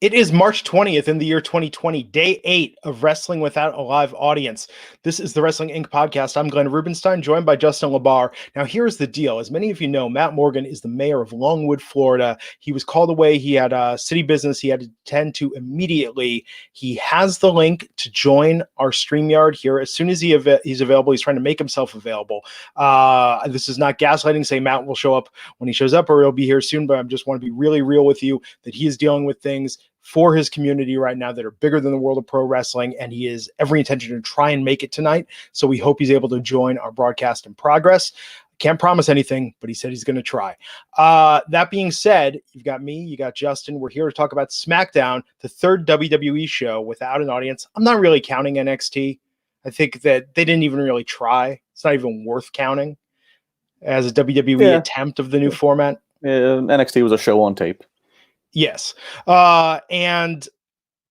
It is March 20th in the year 2020, day 8 of Wrestling Without a Live Audience. This is the Wrestling Inc. podcast. I'm Glenn Rubenstein, joined by Justin LaBar. Now, here's the deal. As many of you know, Matt Morgan is the mayor of Longwood, Florida. He was called away. He had a city business he had to attend to immediately. He has the link to join our StreamYard here. As soon as he's available, he's trying to make himself available. This is not gaslighting, saying Matt will show up when he shows up or he'll be here soon, but I just want to be really real with you that he is dealing with things for his community right now that are bigger than the world of pro wrestling, and he has every intention to try and make it tonight. So we hope he's able to join our broadcast in progress. Can't promise anything, but he said he's going to try. That being said, you've got me, you got Justin. We're here to talk about SmackDown, the third WWE show without an audience. I'm not really counting NXT. I think that they didn't even really try. It's not even worth counting as a WWE attempt of the new format. NXT was a show on tape. Yes. And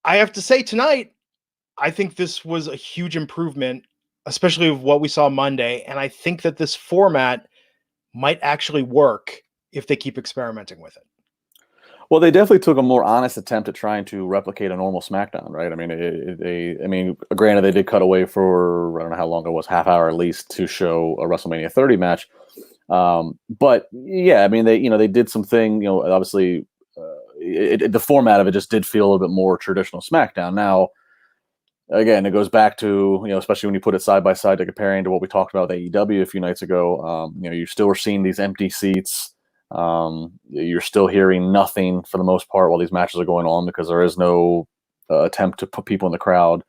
I have to say tonight, I think this was a huge improvement, especially of what we saw Monday. And I think that this format might actually work if they keep experimenting with it. Well, they definitely took a more honest attempt at trying to replicate a normal SmackDown, right? I mean, granted, they did cut away for, I don't know how long it was, half hour at least, to show a WrestleMania 30 match. But yeah, I mean, they did something, obviously, the format of it just did feel a little bit more traditional SmackDown. Now, again, it goes back to, especially when you put it side by side to comparing to what we talked about with AEW a few nights ago, you still were seeing these empty seats. You're still hearing nothing for the most part while these matches are going on because there is no attempt to put people in the crowd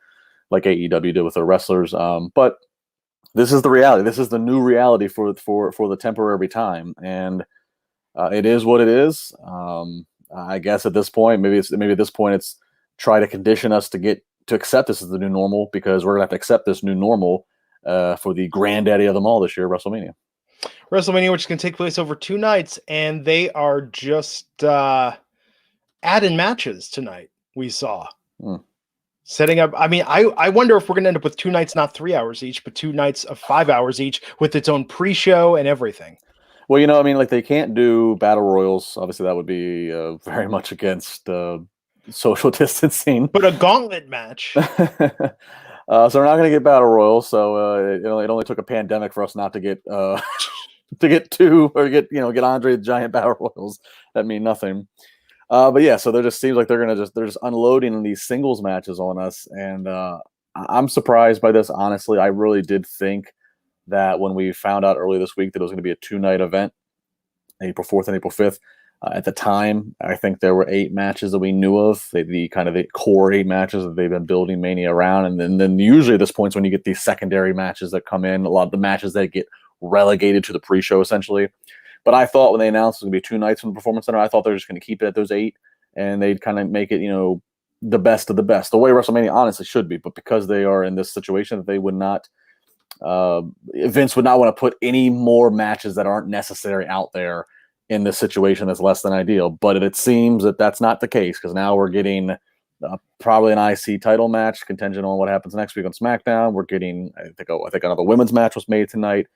like AEW did with their wrestlers. But this is the reality. This is the new reality for the temporary time. And it is what it is. I guess at this point, maybe at this point it's try to condition us to accept this as the new normal, because we're gonna have to accept this new normal for the granddaddy of them all this year, WrestleMania. WrestleMania, which can take place over 2 nights, and they are just add-in matches tonight. We saw setting up. I mean, I wonder if we're gonna end up with 2 nights, not 3 hours each, but 2 nights of 5 hours each, with its own pre-show and everything. Well, they can't do battle royals. Obviously, that would be very much against social distancing. But a gauntlet match. So we're not going to get battle royals. So it only took a pandemic for us not to get to get 2 or get Andre the Giant battle royals. That mean nothing. But yeah, so there just seems like they're just unloading these singles matches on us, and I'm surprised by this. Honestly, I really did think that when we found out earlier this week that it was going to be a 2-night event, April 4th and April 5th, at the time, I think there were 8 matches that we knew of, the core 8 matches that they've been building Mania around. And then usually at this point is when you get these secondary matches that come in, a lot of the matches that get relegated to the pre-show essentially. But I thought when they announced it was going to be 2 nights from the Performance Center, I thought they were just going to keep it at those 8, and they'd kind of make it, the best of the best, the way WrestleMania honestly should be. But because they are in this situation that they would not, Vince would not want to put any more matches that aren't necessary out there in this situation that's less than ideal. But it seems that that's not the case, because now we're getting probably an IC title match contingent on what happens next week on SmackDown. We're getting, I think another women's match was made tonight.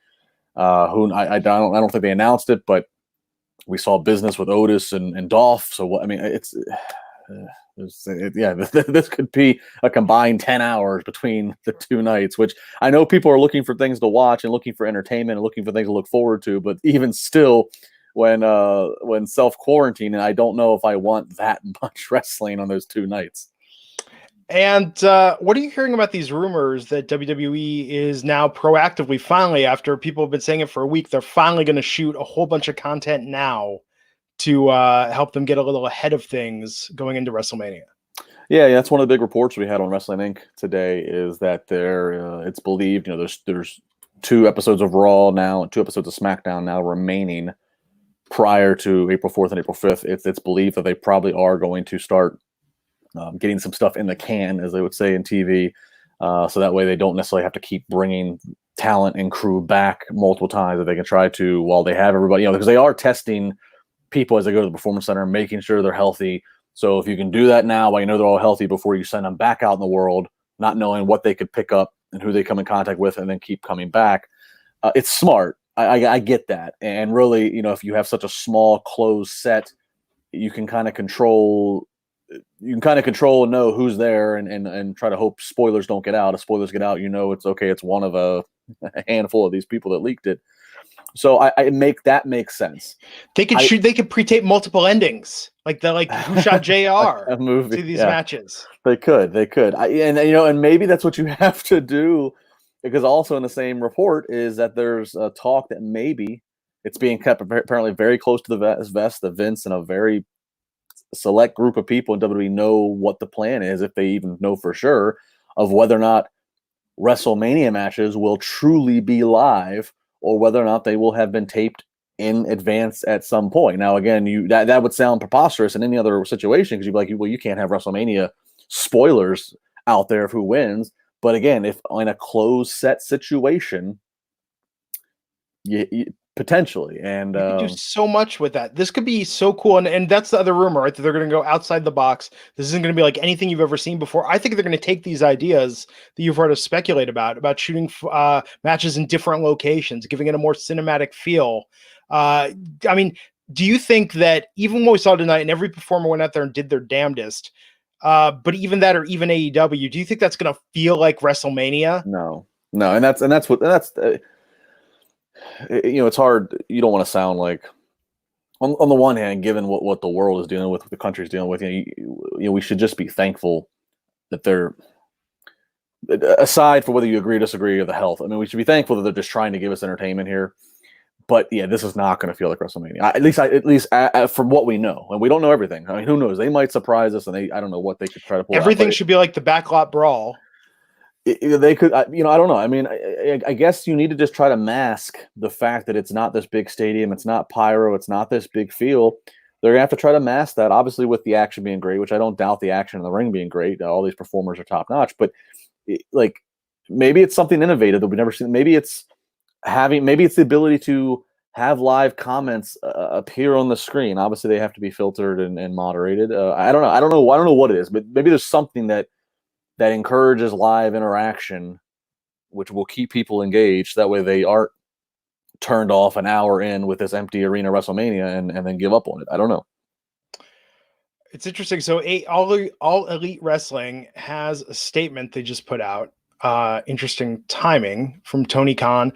I don't think they announced it, but we saw business with Otis and Dolph. So this could be a combined 10 hours between the 2 nights, which I know people are looking for things to watch and looking for entertainment and looking for things to look forward to. But even still, when self-quarantine, and I don't know if I want that much wrestling on those 2 nights. And what are you hearing about these rumors that WWE is now proactively, finally, after people have been saying it for a week, they're finally going to shoot a whole bunch of content now to help them get a little ahead of things going into WrestleMania? Yeah, that's one of the big reports we had on Wrestling Inc. today, is that it's believed, there's 2 episodes of Raw now and 2 episodes of SmackDown now remaining prior to April 4th and April 5th. It's believed that they probably are going to start getting some stuff in the can, as they would say in TV, so that way they don't necessarily have to keep bringing talent and crew back multiple times, that they can try to, while they have everybody, because they are testing people as they go to the Performance Center, making sure they're healthy. So if you can do that now while they're all healthy before you send them back out in the world, not knowing what they could pick up and who they come in contact with, and then keep coming back, it's smart. I get that. And really, if you have such a small closed set, you can kind of control you can kind of control and know who's there, and try to hope spoilers don't get out. If spoilers get out, it's okay. It's one of a handful of these people that leaked it. So I make that make sense. They could They could pre-tape multiple endings, like Who Shot JR a movie to these matches. They could. And maybe that's what you have to do, because also in the same report is that there's a talk that maybe it's being kept apparently very close to the vest. The Vince and a very select group of people in WWE know what the plan is, if they even know for sure, of whether or not WrestleMania matches will truly be live, or whether or not they will have been taped in advance at some point. Now, again, that would sound preposterous in any other situation, because you'd be like, well, you can't have WrestleMania spoilers out there of who wins. But again, if in a closed set situation, potentially, and you could do so much with that. This could be so cool, and that's the other rumor, right? That they're going to go outside the box. This isn't going to be like anything you've ever seen before. I think they're going to take these ideas that you've heard us speculate about shooting matches in different locations, giving it a more cinematic feel. I mean, do you think that even what we saw tonight, and every performer went out there and did their damnedest, but even that, or even AEW, do you think that's going to feel like WrestleMania? No, and that's it's hard. You don't want to sound like, on the one hand, given what the world is dealing with, what the country's dealing with, we should just be thankful that they're, aside for whether you agree or disagree, or the health. I mean, we should be thankful that they're just trying to give us entertainment here. But yeah, this is not going to feel like WrestleMania. At least from what we know, and we don't know everything. I mean, who knows? They might surprise us, and I don't know what they could try to pull. Everything should be like the backlot brawl. They could, I don't know. I mean, I guess you need to just try to mask the fact that it's not this big stadium, it's not pyro, it's not this big feel. They're gonna have to try to mask that, obviously, with the action being great, which I don't doubt the action in the ring being great. All these performers are top notch, but maybe it's something innovative that we've never seen. Maybe it's the ability to have live comments appear on the screen. Obviously, they have to be filtered and moderated. I don't know what it is, but maybe there's something that encourages live interaction, which will keep people engaged. That way they aren't turned off an hour in with this empty arena WrestleMania and then give up on it. I don't know. It's interesting. So All Elite Wrestling has a statement they just put out. Interesting timing from Tony Khan,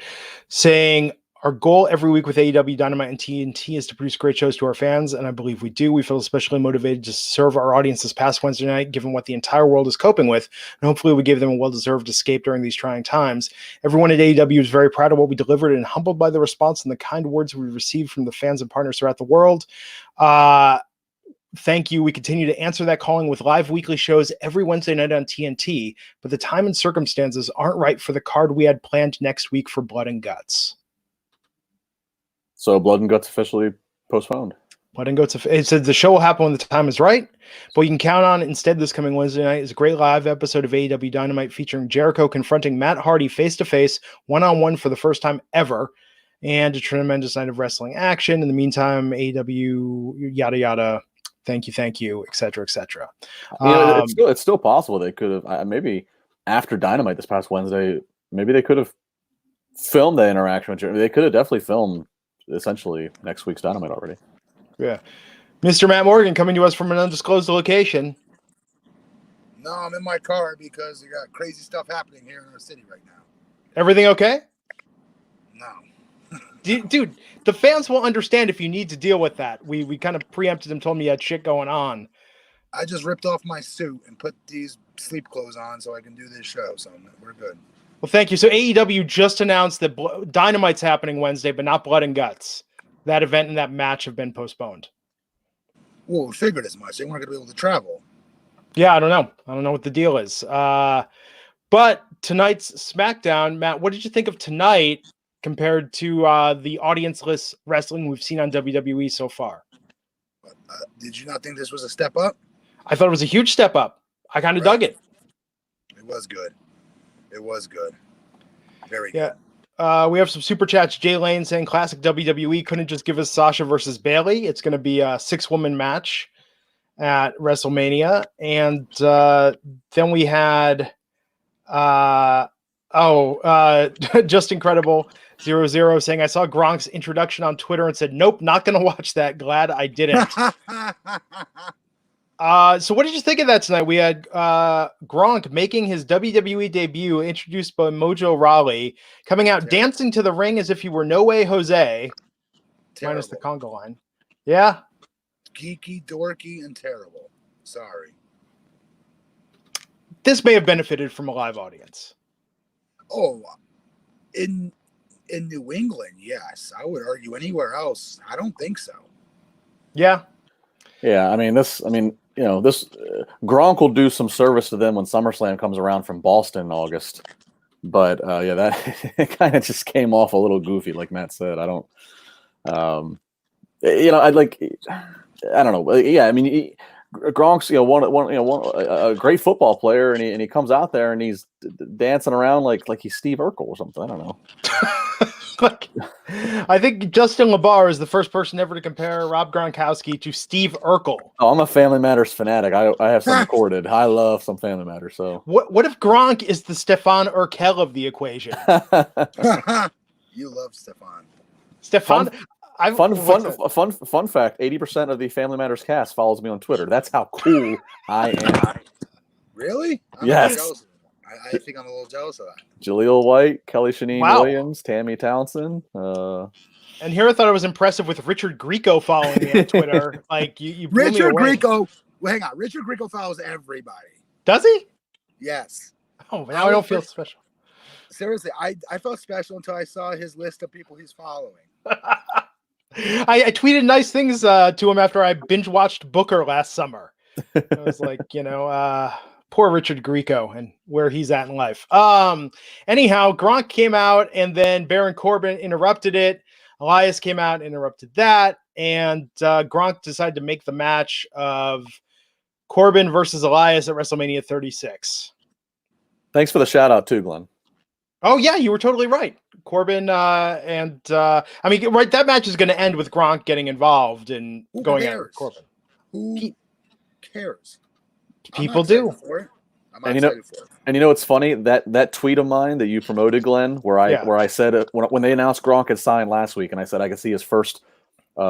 saying, our goal every week with AEW, Dynamite, and TNT is to produce great shows to our fans, and I believe we do. We feel especially motivated to serve our audience this past Wednesday night, given what the entire world is coping with, and hopefully we gave them a well-deserved escape during these trying times. Everyone at AEW is very proud of what we delivered and humbled by the response and the kind words we received from the fans and partners throughout the world. Thank you. We continue to answer that calling with live weekly shows every Wednesday night on TNT, but the time and circumstances aren't right for the card we had planned next week for Blood and Guts. So Blood and Guts officially postponed. Blood and Guts. It said the show will happen when the time is right. But you can count on instead this coming Wednesday night is a great live episode of AEW Dynamite featuring Jericho confronting Matt Hardy face-to-face, one-on-one for the first time ever, and a tremendous night of wrestling action. In the meantime, AEW, yada, yada, thank you, et cetera, et cetera. It's still possible they could have, maybe after Dynamite this past Wednesday, maybe they could have filmed the interaction with Jericho. They could have definitely filmed essentially next week's Dynamite already. Yeah. Mr. Matt Morgan coming to us from an undisclosed location. No, I'm in my car because you got crazy stuff happening here in our city right now. Everything okay? No. Dude, the fans will understand if you need to deal with that. We kind of preempted them, told me you had shit going on. I just ripped off my suit and put these sleep clothes on so I can do this show, so we're good. Well, thank you. So AEW just announced that Dynamite's happening Wednesday, but not Blood and Guts. That event and that match have been postponed. Well, we figured as much. They weren't going to be able to travel. Yeah, I don't know. I don't know what the deal is. But tonight's SmackDown, Matt, what did you think of tonight compared to the audience-less wrestling we've seen on WWE so far? Did you not think this was a step up? I thought it was a huge step up. I kind of dug it. It was good. It was good. Very good. Yeah. We have some super chats. Jay Lane saying classic WWE couldn't just give us Sasha versus Bayley. It's going to be a 6-woman match at WrestleMania. And then we had Just Incredible 00 saying, I saw Gronk's introduction on Twitter and said, nope, not going to watch that. Glad I didn't. So what did you think of that tonight? We had Gronk making his WWE debut, introduced by Mojo Rawley, coming out dancing to the ring as if he were No Way Jose, minus the conga line. Yeah. Geeky, dorky, and terrible. Sorry. This may have benefited from a live audience. Oh, in New England, yes. I would argue anywhere else, I don't think so. Yeah. Yeah, I mean, this Gronk will do some service to them when SummerSlam comes around from Boston in August. But yeah, that it kind of just came off a little goofy, like Matt said. I don't, I don't know. Yeah, I mean, Gronk's a great football player, and he comes out there and he's dancing around like he's Steve Urkel or something. I don't know. I think Justin LaBar is the first person ever to compare Rob Gronkowski to Steve Urkel. Oh, I'm a Family Matters fanatic. I have some recorded. I love some Family Matters. So what if Gronk is the Stefan Urkel of the equation? You love Stefan. Stefan. Fun fact: 80% of the Family Matters cast follows me on Twitter. That's how cool I am. Really? Yes. I think I'm a little jealous of that. Jaleel White, Kelly Shaneen Williams, Tammy Townsend. And here I thought it was impressive with Richard Grieco following me on Twitter. Like you Richard Grieco. Well, hang on. Richard Grieco follows everybody. Does he? Yes. Oh, now I don't feel special. Seriously, I felt special until I saw his list of people he's following. I tweeted nice things to him after I binge watched Booker last summer. I was like, poor Richard Grieco and where he's at in life. Anyhow, Gronk came out and then Baron Corbin interrupted it. Elias came out and interrupted that. And Gronk decided to make the match of Corbin versus Elias at WrestleMania 36. Thanks for the shout out too, Glenn. Oh yeah, you were totally right. Corbin right, that match is going to end with Gronk getting involved and going at Corbin. Who cares? People do. And it's funny that tweet of mine that you promoted, Glenn, where I said when they announced Gronk had signed last week, and I said I could see his first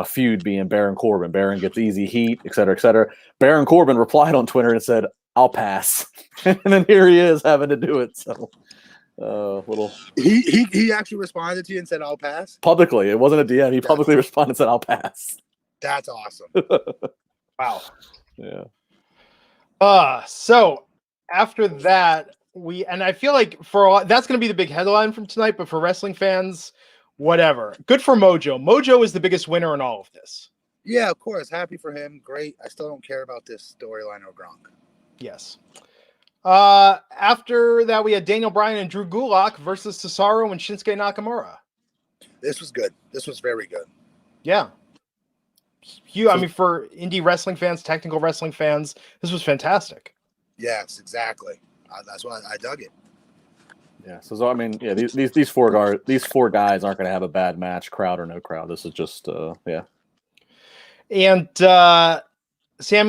feud being Baron Corbin. Baron gets easy heat, et cetera, et cetera. Baron Corbin replied on Twitter and said, "I'll pass," and then here he is having to do it. So. He actually responded to you and said, "I'll pass." Publicly, it wasn't a DM. He publicly responded and said, "I'll pass." That's awesome. Wow. Yeah. So after that, I feel like that's going to be the big headline from tonight. But for wrestling fans, whatever. Good for Mojo. Mojo is the biggest winner in all of this. Yeah, of course. Happy for him. Great. I still don't care about this storyline or Gronk. Yes. After that, we had Daniel Bryan and Drew Gulak versus Cesaro and Shinsuke Nakamura. This was good. This was very good. Yeah. For indie wrestling fans, technical wrestling fans, this was fantastic. Yes, exactly. That's why I dug it. Yeah. So these four guys aren't going to have a bad match, crowd or no crowd. This is just yeah. And Sami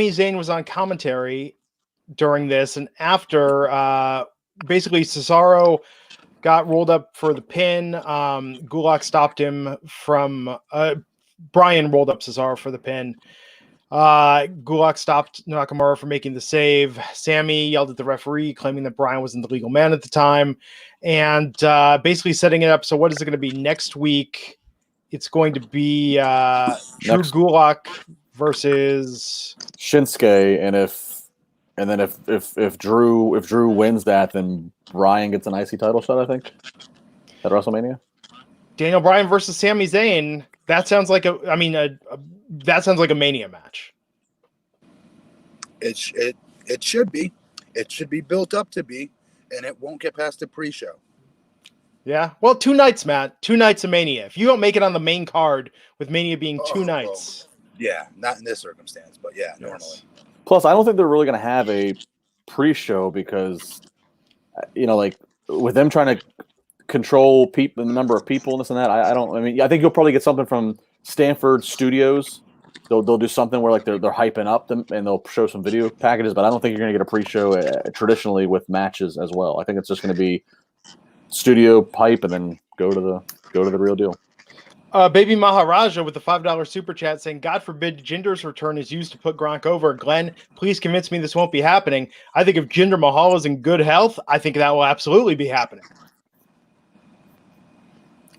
Zayn was on commentary during this, and after basically Cesaro got rolled up for the pin. Gulak stopped him from Bryan rolled up Cesaro for the pin. Gulak stopped Nakamura from making the save. Sammy yelled at the referee, claiming that Bryan wasn't the legal man at the time, and basically setting it up. So what is it going to be next week? It's going to be Drew Gulak versus Shinsuke, and then if Drew wins that, then Bryan gets an IC title shot, I think, at WrestleMania. Daniel Bryan versus Sami Zayn. That sounds like a Mania match. It should be. It should be built up to be, and it won't get past the pre-show. Yeah. Well, 2 nights, Matt. 2 nights of Mania. If you don't make it on the main card with Mania being 2 nights. Yeah, not in this circumstance, but yeah, normally. Plus, I don't think they're really going to have a pre-show because, like with them trying to control the number of people and this and that. I think you'll probably get something from Stanford Studios. They'll do something where like they're hyping up them and they'll show some video packages. But I don't think you're going to get a pre-show traditionally with matches as well. I think it's just going to be studio hype and then go to the real deal. Baby Maharaja with the $5 super chat saying, God forbid Jinder's return is used to put Gronk over. Glenn, please convince me this won't be happening. I think if Jinder Mahal is in good health, I think that will absolutely be happening.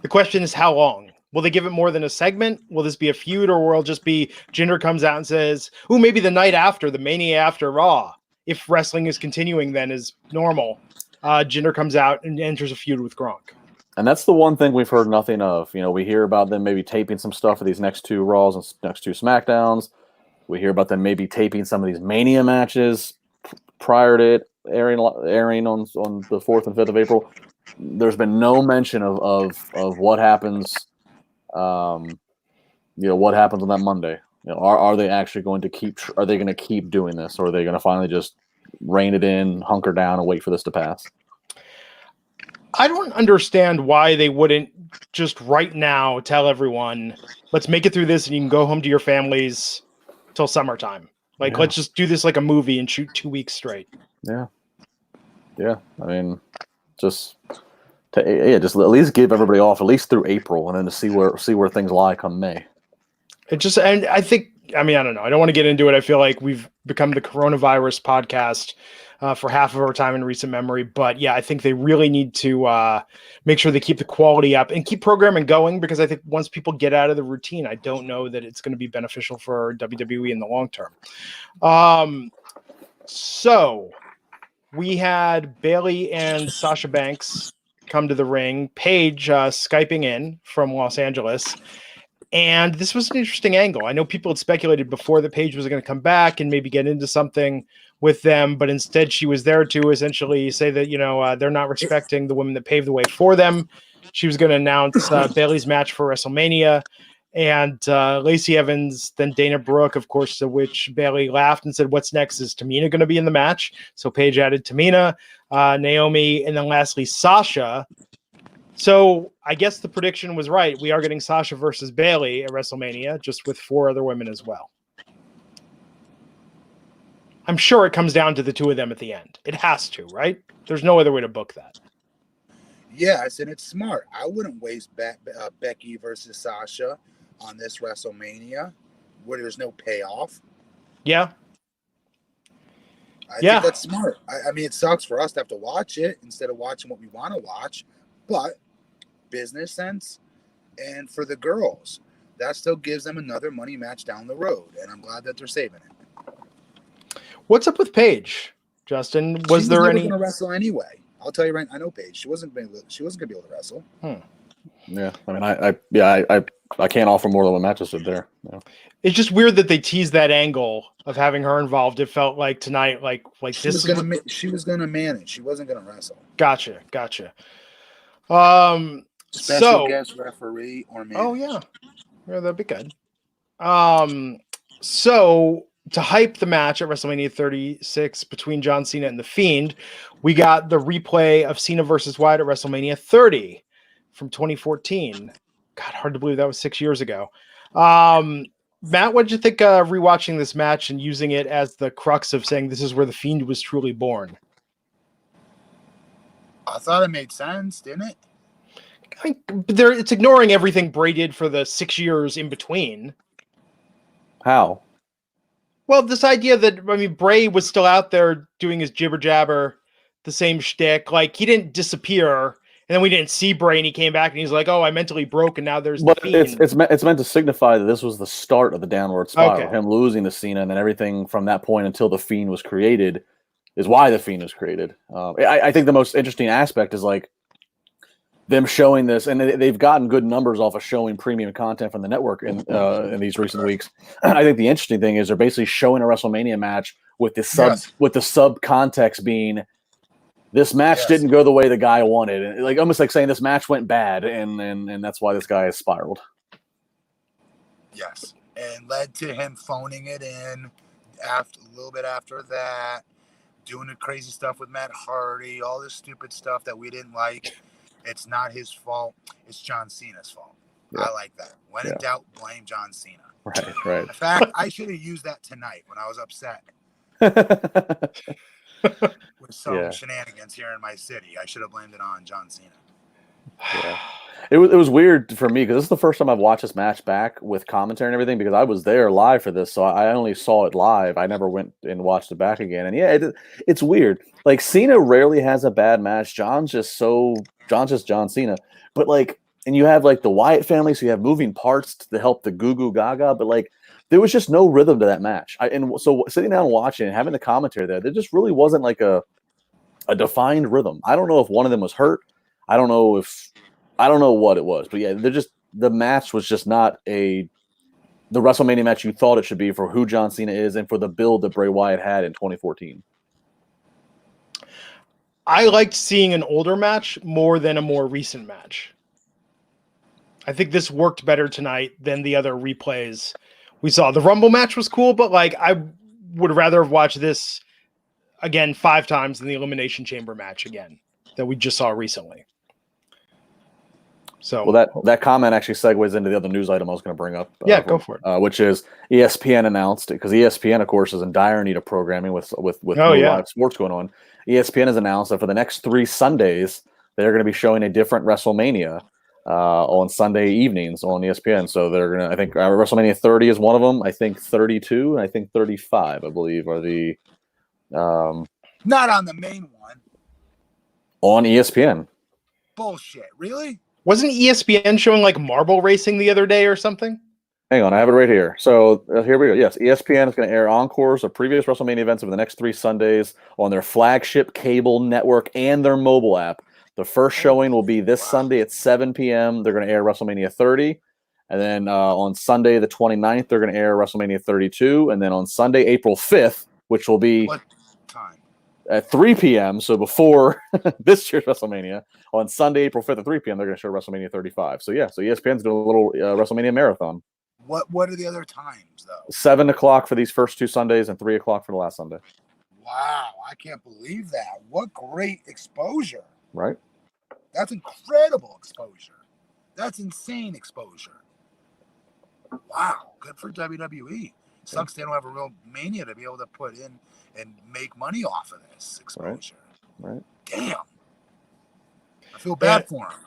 The question is how long? Will they give it more than a segment? Will this be a feud, or will it just be Jinder comes out and says, ooh, maybe the night after, the Mania after Raw, if wrestling is continuing then as normal, Jinder comes out and enters a feud with Gronk. And that's the one thing we've heard nothing of. You know, we hear about them maybe taping some stuff for these next 2 Raws and next 2 SmackDowns. We hear about them maybe taping some of these Mania matches prior to it airing on the 4th and 5th of April. There's been no mention of what happens, what happens on that Monday. You know, are they actually going to keep? Are they going to keep doing this, or are they going to finally just rein it in, hunker down, and wait for this to pass? I don't understand why they wouldn't just right now tell everyone, let's make it through this and you can go home to your families till summertime. Like, let's just do this like a movie and shoot 2 weeks straight. Yeah. Yeah. I mean, just at least give everybody off at least through April, and then to see where things lie come May. And I think, I don't know. I don't want to get into it. I feel like we've become the coronavirus podcast for half of our time in recent memory. But yeah, I think they really need to make sure they keep the quality up and keep programming going, because I think once people get out of the routine, I don't know that it's going to be beneficial for WWE in the long term. So we had Bayley and Sasha Banks come to the ring, Paige Skyping in from Los Angeles. And this was an interesting angle. I know people had speculated before that Paige was going to come back and maybe get into something with them, but instead she was there to essentially say that, they're not respecting the women that paved the way for them. She was going to announce Bayley's match for WrestleMania, and Lacey Evans, then Dana Brooke, of course, to which Bayley laughed and said, what's next? Is Tamina going to be in the match? So Paige added Tamina, Naomi, and then lastly, Sasha. So I guess the prediction was right. We are getting Sasha versus Bayley at WrestleMania, just with 4 other women as well. I'm sure it comes down to the 2 of them at the end. It has to, right? There's no other way to book that. Yes, and it's smart. I wouldn't waste Becky versus Sasha on this WrestleMania where there's no payoff. Yeah. I think that's smart. I mean, it sucks for us to have to watch it instead of watching what we want to watch, but business sense, and for the girls, that still gives them another money match down the road, and I'm glad that they're saving it. What's up with Paige, Justin? Was there any? She was going to wrestle anyway. I'll tell you right. I know Paige. She wasn't going to be able to wrestle. Yeah, I mean, I can't offer more than what Matt just did there. Yeah. It's just weird that they teased that angle of having her involved. It felt like tonight, like she was going to manage. She wasn't going to wrestle. Gotcha. Special guest referee or manager. Oh yeah, that'd be good. So to hype the match at WrestleMania 36 between John Cena and The Fiend, we got the replay of Cena versus Wyatt at WrestleMania 30 from 2014. God, hard to believe that was 6 years ago. Matt, what did you think rewatching this match and using it as the crux of saying this is where The Fiend was truly born? I thought it made sense, didn't it? It's ignoring everything Bray did for the 6 years in between. How? Well, this idea that, Bray was still out there doing his jibber jabber, the same shtick. Like, he didn't disappear, and then we didn't see Bray, and he came back, and he's like, oh, I mentally broke, and now there's the Fiend. It's meant to signify that this was the start of the downward spiral. Him losing to Cena, and then everything from that point until the Fiend was created is why the Fiend was created. I think the most interesting aspect is, like, them showing this, and they've gotten good numbers off of showing premium content from the network in these recent weeks. I think the interesting thing is they're basically showing a WrestleMania match with the with the sub context being this match didn't go the way the guy wanted, and like almost like saying this match went bad, and that's why this guy has spiraled. Yes, and led to him phoning it in a little bit after that, doing the crazy stuff with Matt Hardy, all this stupid stuff that we didn't like. It's not his fault. It's John Cena's fault. Yeah. I like that. When in doubt, blame John Cena. Right. In fact, I should have used that tonight when I was upset with some shenanigans here in my city. I should have blamed it on John Cena. Yeah. It was weird for me because this is the first time I've watched this match back with commentary and everything because I was there live for this, so I only saw it live. I never went and watched it back again. And yeah, it's weird. Like Cena rarely has a bad match. John's just John Cena. But like, and you have like the Wyatt family, so you have moving parts to help the Goo Goo Gaga. But like, there was just no rhythm to that match. And so sitting down and watching and having the commentary there just really wasn't like a defined rhythm. I don't know if one of them was hurt. I don't know what it was, but yeah, the match was just not the WrestleMania match you thought it should be for who John Cena is and for the build that Bray Wyatt had in 2014. I liked seeing an older match more than a more recent match. I think this worked better tonight than the other replays we saw. The Rumble match was cool, but like I would rather have watched this again 5 times than the Elimination Chamber match again that we just saw recently. So, well, that comment actually segues into the other news item I was going to bring up. Go for it. Which is ESPN announced it because ESPN, of course, is in dire need of programming with live sports going on. ESPN has announced that for the next 3 Sundays, they're going to be showing a different WrestleMania on Sunday evenings on ESPN. So they're going to, I think, WrestleMania 30 is one of them. I think 32 and I think 35, I believe, are the not on the main one. On ESPN. Bullshit. Really? Wasn't ESPN showing like marble racing the other day or something? Hang on, I have it right here. So here we go. Yes, ESPN is going to air encores of previous WrestleMania events over the next 3 Sundays on their flagship cable network and their mobile app. The first showing will be this Sunday at 7 p.m. They're going to air WrestleMania 30. And then on Sunday the 29th, they're going to air WrestleMania 32. And then on Sunday, April 5th, which will be what time? At 3 p.m., so before this year's WrestleMania, on Sunday, April 5th at 3 p.m., they're going to show WrestleMania 35. So yeah, so ESPN's doing a little WrestleMania marathon. What are the other times, though? 7 o'clock for these first 2 Sundays and 3 o'clock for the last Sunday. Wow, I can't believe that. What great exposure. Right? That's incredible exposure. That's insane exposure. Wow, good for WWE. Sucks they don't have a real mania to be able to put in and make money off of this exposure. Right. Damn. I feel bad for him.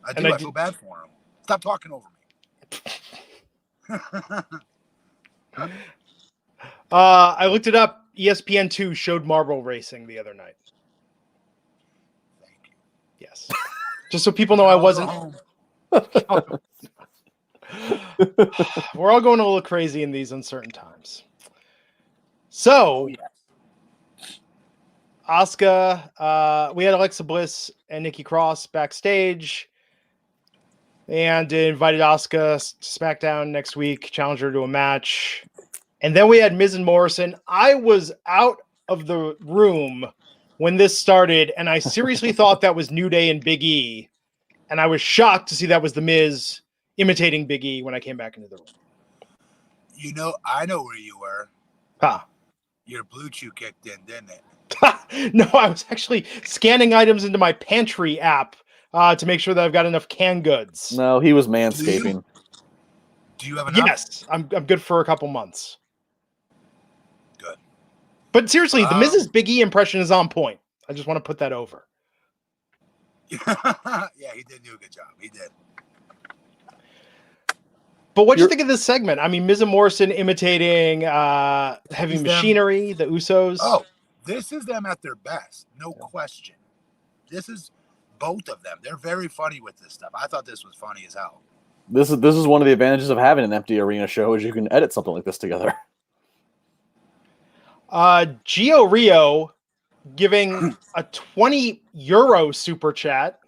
I feel bad for him. Stop talking over me. I looked it up. ESPN2 showed marble racing the other night. Thank you. Yes. Just so people know I wasn't. We're all going a little crazy in these uncertain times. So, Asuka, we had Alexa Bliss and Nikki Cross backstage, and invited Asuka to SmackDown next week, challenge her to a match. And then we had Miz and Morrison. I was out of the room when this started, and I seriously thought that was New Day and Big E. And I was shocked to see that was the Miz imitating Big E when I came back into the room. You know, I know where you were. Huh. Your Blue Chew kicked in, didn't it? No, I was actually scanning items into my pantry app to make sure that I've got enough canned goods. No, he was manscaping. Do you have enough? Yes, I'm good for a couple months. Good. But seriously, the Mrs. Big E impression is on point. I just want to put that over. Yeah, he did do a good job. He did. But what do you think of this segment? I mean, Miz and Morrison imitating Heavy Machinery, the Usos. Oh, this is them at their best. No question. This is both of them. They're very funny with this stuff. I thought this was funny as hell. This is one of the advantages of having an empty arena show is you can edit something like this together. Gio Rio giving a €20 super chat.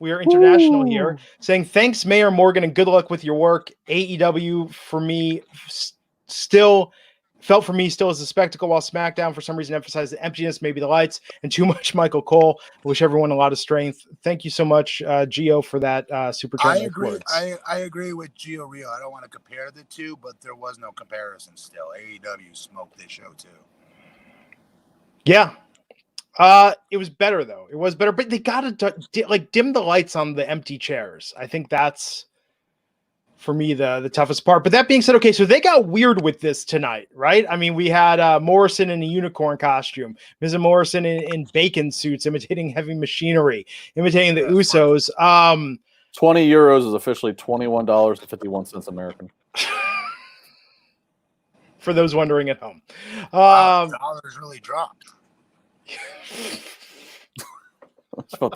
We are international here, saying thanks, Mayor Morgan, and good luck with your work. AEW for me still felt as a spectacle, while SmackDown for some reason emphasized the emptiness, maybe the lights, and too much Michael Cole. I wish everyone a lot of strength. Thank you so much, Gio, for that super chat. I agree. I agree with Gio Rio. I don't want to compare the two, but there was no comparison still. AEW smoked this show too. Yeah. It was better though. It was better, but they gotta dim the lights on the empty chairs. I think that's for me the toughest part. But that being said, okay, so they got weird with this tonight, right? I mean, we had Morrison in a unicorn costume, Ms. Morrison in bacon suits, imitating Heavy Machinery, imitating the Usos. 20 euros is officially $21.51 American. For those wondering at home. Wow, the dollars really dropped. I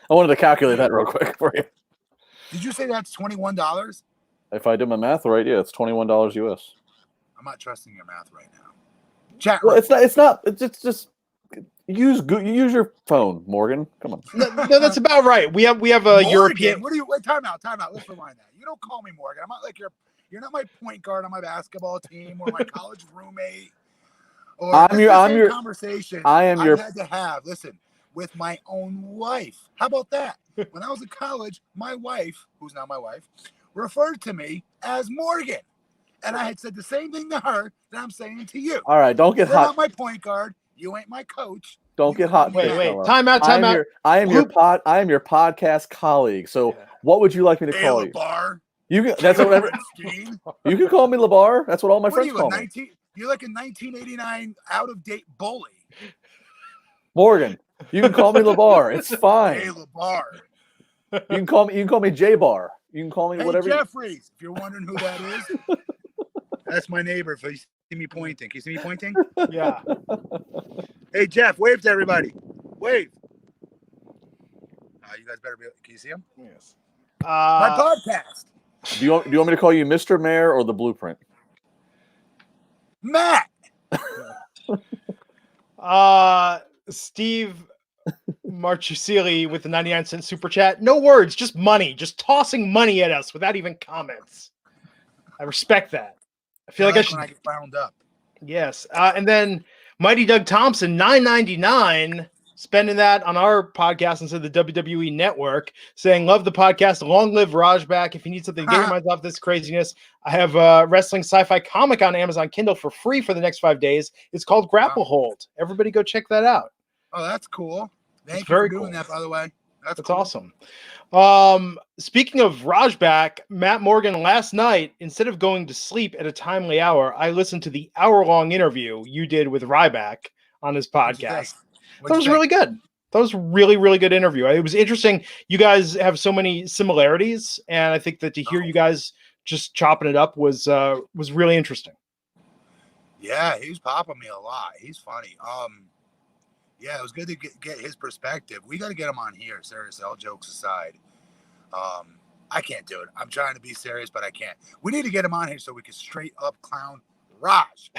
wanted to calculate that real quick for you. Did you say that's $21? If I did my math right, yeah, it's $21 US. I'm not trusting your math right now. Chat. Well, it's not. It's just use your phone, Morgan. Come on. No, that's about right. We have a Morgan, European. What do you? Wait, time out. Let's rewind that. You don't call me Morgan. I'm not like you're not my point guard on my basketball team or my college roommate. Or I'm your conversation. I've had to have. Listen, with my own wife. How about that? When I was in college, my wife, who's now my wife, referred to me as Morgan. And I had said the same thing to her that I'm saying to you. All right, don't get You're hot. not my point guard. You ain't my coach. Don't get hot. Wait. Time out. I am your podcast colleague. So what would you like me to call you? LaBar. That's whatever. You can call me LaBar. That's what all my friends call me. You're like a 1989 out-of-date bully. Morgan, you can call me LaBar. It's fine. Hey, LaBar. You can call me J-Bar. You can call me whatever. Jeffries, if you're wondering who that is, that's my neighbor. If you see me pointing, can you see me pointing? Yeah. Hey, Jeff, wave to everybody. Wave. You guys better be. Can you see him? Yes. My podcast. Do you want me to call you Mr. Mayor or the Blueprint? Matt. Steve Marchusili with the 99-cent super chat. No words, just money, just tossing money at us without even comments. I respect that. I feel like I should. When I get wound up. Yes, and then Mighty Doug Thompson, $9.99, spending that on our podcast instead of the WWE Network, saying, love the podcast, long live Rajback. If you need something to get your minds off this craziness, I have a wrestling sci-fi comic on Amazon Kindle for free for the next 5 days. It's called Grapple Hold. Everybody go check that out. Oh, that's cool. Thank you for doing that, by the way. That's cool. Awesome. Speaking of Rajback, Matt Morgan, last night, instead of going to sleep at a timely hour, I listened to the hour-long interview you did with Ryback on his podcast. That was really good. That was really, really good interview. It was interesting. You guys have so many similarities, and I think that to hear you guys just chopping it up was really interesting. Yeah, he was popping me a lot. He's funny. Yeah, it was good to get his perspective. We got to get him on here. Seriously, all jokes aside. I can't do it. I'm trying to be serious, but I can't. We need to get him on here so we can straight up clown Raj.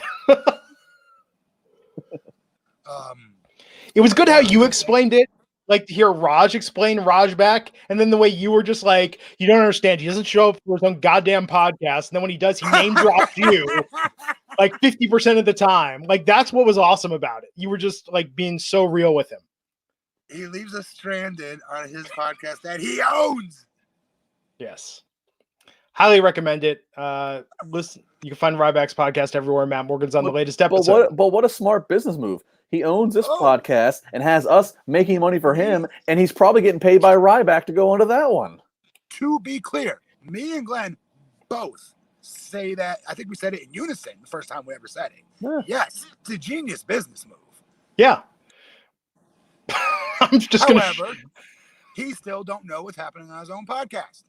It was good how you explained it. Like to hear Raj explain Rajback, and then the way you were just like, you don't understand. He doesn't show up for his own goddamn podcast, and then when he does, he name drops you like 50% of the time. Like that's what was awesome about it. You were just like being so real with him. He leaves us stranded on his podcast that he owns. Yes, highly recommend it. Listen, you can find Ryback's podcast everywhere. Matt Morgan's on the latest episode. But what a smart business move. He owns this podcast and has us making money for him, and he's probably getting paid by Ryback to go onto that one. To be clear, me and Glenn both say that. I think we said it in unison the first time we ever said it. Yeah. Yes, it's a genius business move. Yeah. I'm just However, he still don't know what's happening on his own podcast.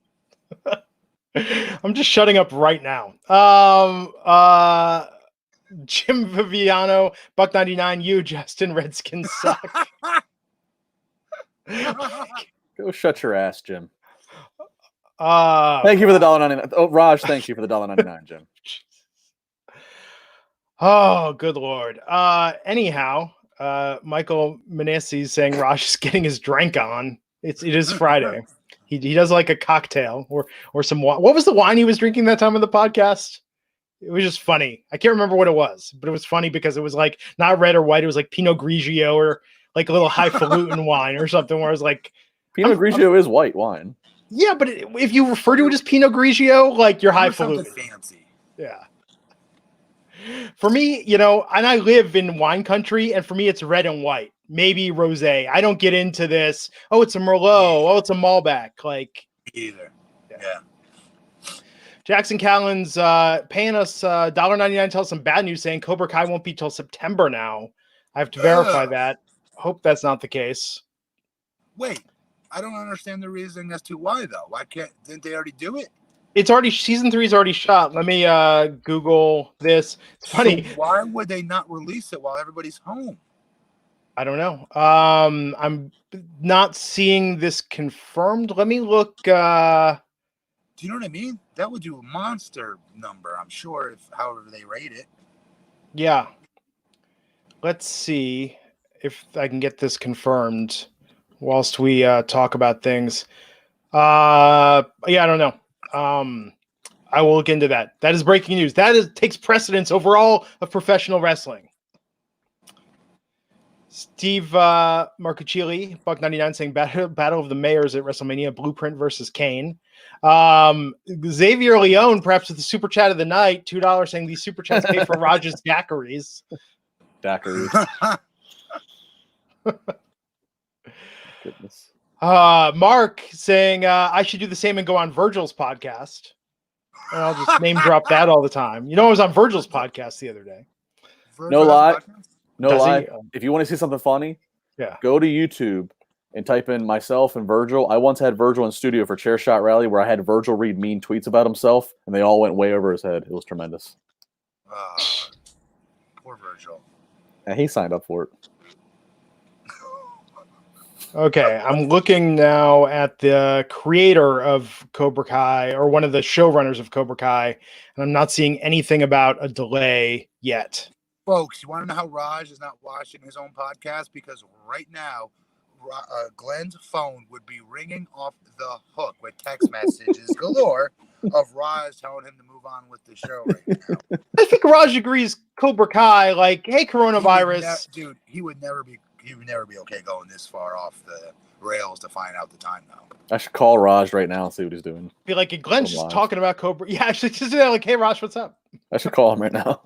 I'm just shutting up right now. Jim Viviano, $1.99. You, Justin, Redskins suck. Go shut your ass, Jim. Thank you for the $1.99. Oh, Raj, thank you for the $1.99, Jim. Oh, good Lord. Anyhow, Michael Manassi is saying Raj is getting his drink on. It is Friday. He does like a cocktail or some wine. What was the wine he was drinking that time of the podcast? It was just funny. I can't remember what it was, but it was funny because it was like not red or white. It was like Pinot Grigio or like a little highfalutin wine or something where I was like, Pinot Grigio is white wine. Yeah, but if you refer to it as Pinot Grigio, like you're highfalutin. Fancy. Yeah. For me, and I live in wine country, and for me, it's red and white, maybe rosé. I don't get into this. Oh, it's a Merlot. Oh, it's a Malbec. Like either. Yeah. Jackson Callan's paying us $1.99. Tell us some bad news, saying Cobra Kai won't be till September now. I have to verify that. Hope that's not the case. Wait, I don't understand the reasoning as to why though. Why didn't they already do it? It's already season 3 is already shot. Let me Google this. It's funny. So why would they not release it while everybody's home? I don't know. I'm not seeing this confirmed. Let me look. Do you know what I mean? That would do a monster number, I'm sure, if however they rate it. Yeah. Let's see if I can get this confirmed whilst we talk about things. Yeah, I don't know. I will look into that. That is breaking news. That takes precedence over all of professional wrestling. Steve Marcucci, Buck99, saying Battle of the Mayors at WrestleMania, Blueprint versus Kane. Xavier Leone, perhaps with the super chat of the night, $2, saying these super chats pay for Raj's daiquiris. Daiquiris. Goodness. Mark saying I should do the same and go on Virgil's podcast. And I'll just name drop that all the time. You know, I was on Virgil's podcast the other day. No lie. No Does lie. he? If you want to see something funny, Yeah. go to YouTube and type in myself and Virgil. I once had Virgil in studio for Chair Shot Rally where I had Virgil read mean tweets about himself, and they all went way over his head. It was tremendous. Poor Virgil. And he signed up for it. Okay, I'm looking now at the creator of Cobra Kai, or one of the showrunners of Cobra Kai, and I'm not seeing anything about a delay yet. Folks, you want to know how Raj is not watching his own podcast? Because right now, Glenn's phone would be ringing off the hook with text messages galore of Raj telling him to move on with the show right now. I think Raj agrees Cobra Kai, like, hey, coronavirus. Dude, he would never be okay going this far off the rails to find out the time now. I should call Raj right now and see what he's doing. Be like, Glenn's just talking about Cobra. Yeah, actually, just do that. Like, hey, Raj, what's up? I should call him right now.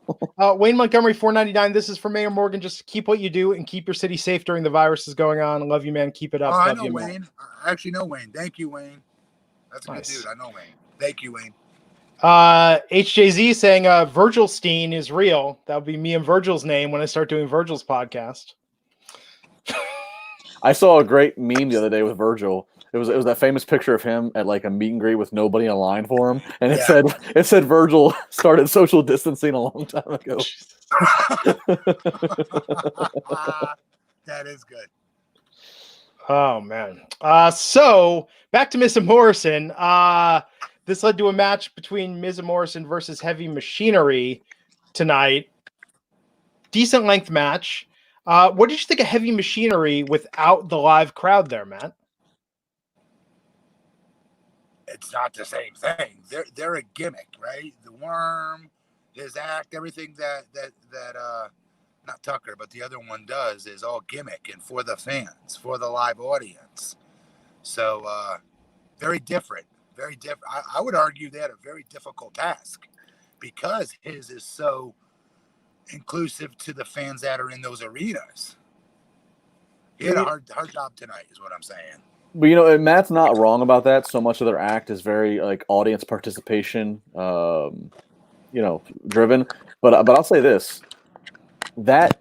Wayne Montgomery, $4.99. This is for Mayor Morgan. Just keep what you do and keep your city safe during the virus is going on. Love you, man. Keep it up. I Love know you, Wayne. man. I actually know Wayne. Thank you, Wayne. That's a Nice. good dude. I know Wayne. Thank you, Wayne. HJZ saying Virgilstein is real. That would be me and Virgil's name when I start doing Virgil's podcast. I saw a great meme the other day with Virgil. It was that famous picture of him at like a meet and greet with nobody in line for him, and it said Virgil started social distancing a long time ago. That is good. Oh man. So back to Miz and Morrison. This led to a match between Miz and Morrison versus Heavy Machinery tonight. Decent length match. What did you think of Heavy Machinery without the live crowd there, Matt? It's not the same thing. They're a gimmick, right? The Worm, his act, everything that not Tucker, but the other one does is all gimmick and for the fans, for the live audience. So very different, very different. I would argue they had a very difficult task because his is so inclusive to the fans that are in those arenas. He had a hard job tonight, is what I'm saying. But you know, and Matt's not wrong about that. So much of their act is very like audience participation, driven. But I'll say this: that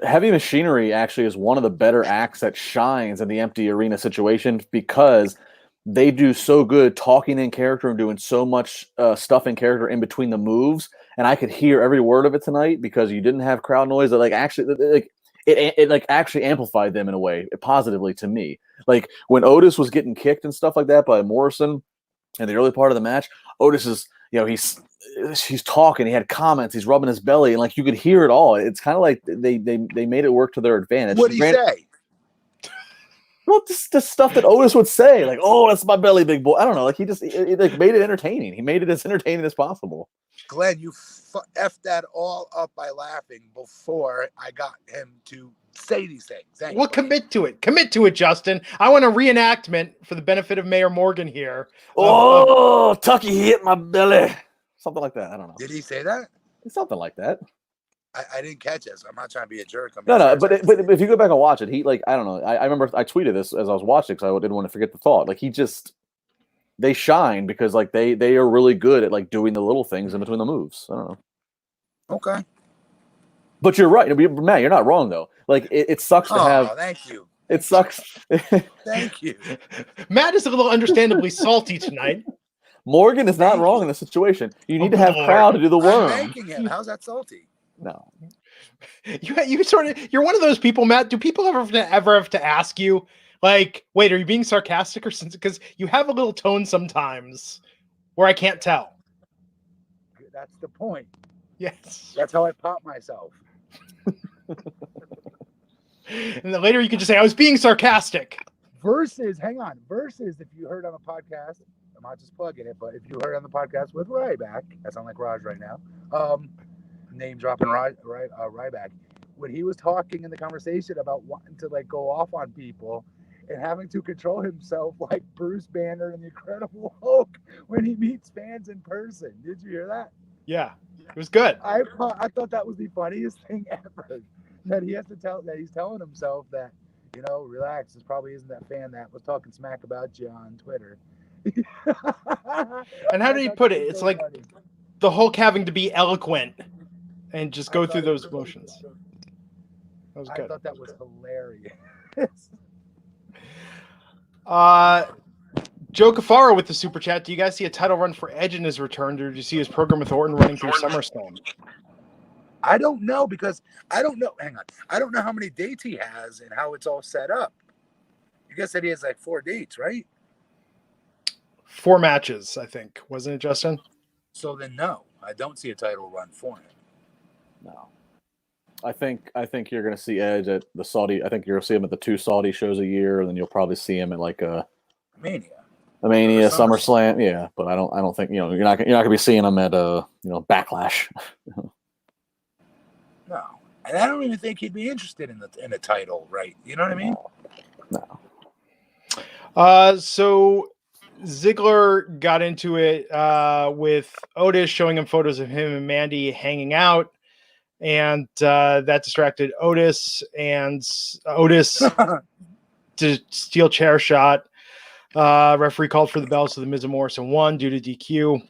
Heavy Machinery actually is one of the better acts that shines in the empty arena situation because they do so good talking in character and doing so much stuff in character in between the moves. And I could hear every word of it tonight because you didn't have crowd noise. That like actually like it like actually amplified them in a way positively to me. Like when Otis was getting kicked and stuff like that by Morrison in the early part of the match, Otis is, he's talking, he had comments, he's rubbing his belly, and like you could hear it all. It's kind of like they made it work to their advantage. What did he say? Well, just the stuff that Otis would say, like, "Oh, that's my belly, big boy." I don't know, like he just like made it entertaining. He made it as entertaining as possible. Glenn, you effed that all up by laughing before I got him to say these things. Thanks, well, commit to it. Commit to it, Justin. I want a reenactment for the benefit of Mayor Morgan here. Tucky hit my belly. Something like that. I don't know. Did he say that? Something like that. I didn't catch it. So I'm not trying to be a jerk. No, but if you go back and watch it, he like I don't know. I remember I tweeted this as I was watching because I didn't want to forget the thought. Like he just they shine because like they are really good at like doing the little things in between the moves. I don't know. Okay. But you're right, Matt. You're not wrong though. Like it sucks to have. Thank you. It sucks. Thank you. Matt is a little understandably salty tonight. Morgan is not wrong in this situation. You need to have Lord. crowd to do the worm. I'm thanking him. How's that salty? No. You're one of those people, Matt. Do people ever have to ask you, like, wait, are you being sarcastic or something? Because you have a little tone sometimes where I can't tell. That's the point. Yes. That's how I pop myself. And then later you can just say, I was being sarcastic. Versus, if you heard on the podcast, I'm not just plugging it, but if you heard on the podcast with Ryback, I sound like Raj right now, name dropping Ryback, when he was talking in the conversation about wanting to like go off on people and having to control himself like Bruce Banner and the Incredible Hulk when he meets fans in person. Did you hear that? Yeah, it was good. I thought that was the funniest thing ever. That he has to he's telling himself that, you know, relax. This probably isn't that fan that was talking smack about you on Twitter. And how did he put it? It's like the Hulk having to be eloquent and just go through those motions. That was good. I thought that was hilarious. Joe Cafaro with the super chat. Do you guys see a title run for Edge in his return, or do you see his program with Orton running through SummerSlam? I don't know because I don't know. Hang on. I don't know how many dates he has and how it's all set up. You guys said he has like 4 dates, right? 4 matches, I think. Wasn't it, Justin? So then, no, I don't see a title run for him. No. I think you're going to see Edge at the Saudi. I think you're going to see him at the 2 Saudi shows a year, and then you'll probably see him at like a Mania, SummerSlam. Yeah, but I don't think you're not going to be seeing him at Backlash. No, and I don't even think he'd be interested in a title, right? You know what I mean? No. So Ziggler got into it with Otis showing him photos of him and Mandy hanging out, and that distracted Otis, and Otis did steel chair shot. Referee called for the bells to the Miz and Morrison won due to DQ.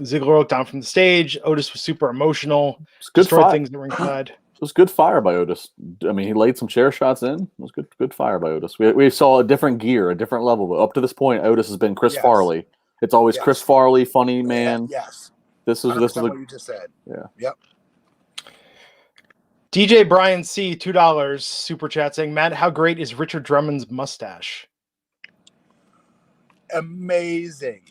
Ziggler looked down from the stage. Otis was super emotional. Destroyed things at ringside. It was good fire by Otis. I mean, he laid some chair shots in. It was good fire by Otis. We saw a different gear, a different level. But up to this point, Otis has been Chris Farley. It's always Chris Farley, funny man. Yes. This is what you just said. Yeah. Yep. DJ Brian C, $2 super chat saying, Matt, how great is Richard Drummond's mustache? Amazing,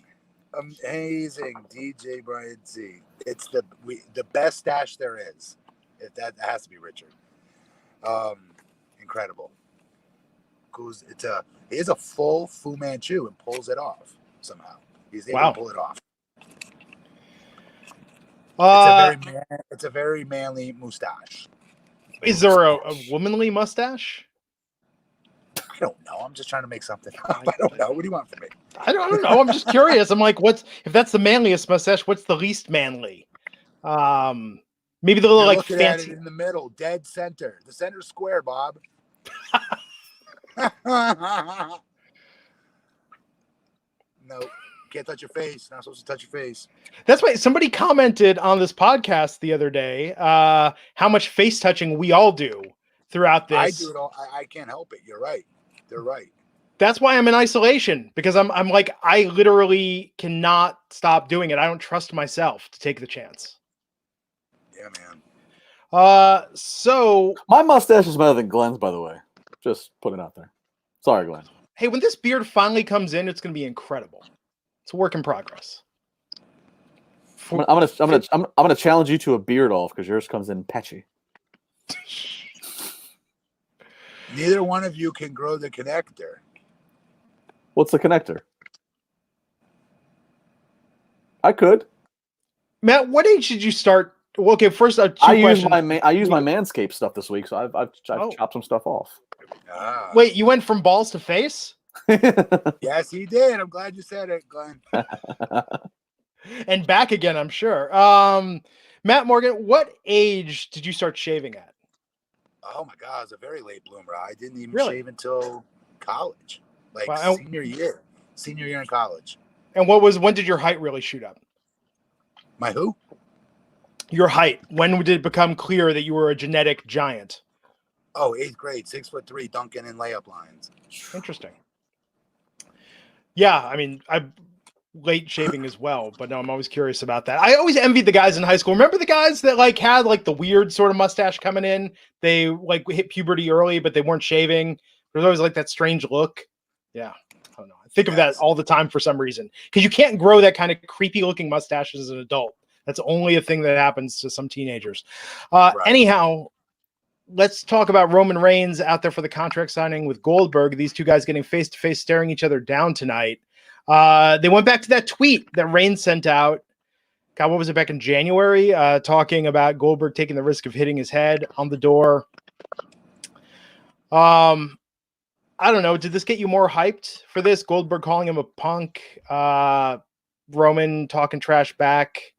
DJ Brian C. It's the best stash there is. That has to be Richard. Incredible. He is a full Fu Manchu and pulls it off somehow. He's able to pull it off. It's a very manly mustache. Is there a womanly mustache? I don't know. I'm just trying to make something up. I don't know. What do you want from me? I don't know. I'm just curious. I'm like, if that's the manliest mustache, what's the least manly? Maybe the little You're like looking fancy at it in the middle, dead center. The center square, Bob. No, can't touch your face. Not supposed to touch your face. That's why somebody commented on this podcast the other day how much face touching we all do throughout this. I do it all. I can't help it. You're right. They're right. That's why I'm in isolation, because I'm like, I literally cannot stop doing it. I don't trust myself to take the chance. Yeah, man. So my mustache is better than Glenn's, by the way. Just put it out there. Sorry, Glenn. Hey, when this beard finally comes in, it's going to be incredible. It's a work in progress. I'm gonna challenge you to a beard off because yours comes in patchy. Neither one of you can grow the connector. What's the connector? I could. Matt, what age did you start? Well, okay, first I use my Manscaped stuff this week, so I've chopped some stuff off. Wait, you went from balls to face? Yes, he did. I'm glad you said it, Glenn. And back again, I'm sure. Matt Morgan, what age did you start shaving at? Oh my God, I was a very late bloomer. I didn't even Really? shave until college, like Wow. senior year. senior year in college. And when did your height really shoot up? My who? Your height. When did it become clear that you were a genetic giant? Oh, 8th grade, 6'3", dunking in layup lines. Interesting. Yeah, I mean, I'm late shaving as well, but no, I'm always curious about that. I always envied the guys in high school. Remember the guys that like had like the weird sort of mustache coming in? They like hit puberty early, but they weren't shaving. There's always like that strange look. Yeah, I don't know. I think of that all the time for some reason because you can't grow that kind of creepy looking mustache as an adult. That's only a thing that happens to some teenagers. Right. Anyhow, let's talk about Roman Reigns out there for the contract signing with Goldberg. These two guys getting face-to-face, staring each other down tonight. They went back to that tweet that Reigns sent out. God, what was it, back in January? Talking about Goldberg taking the risk of hitting his head on the door. I don't know. Did this get you more hyped for this? Goldberg calling him a punk. Roman talking trash back.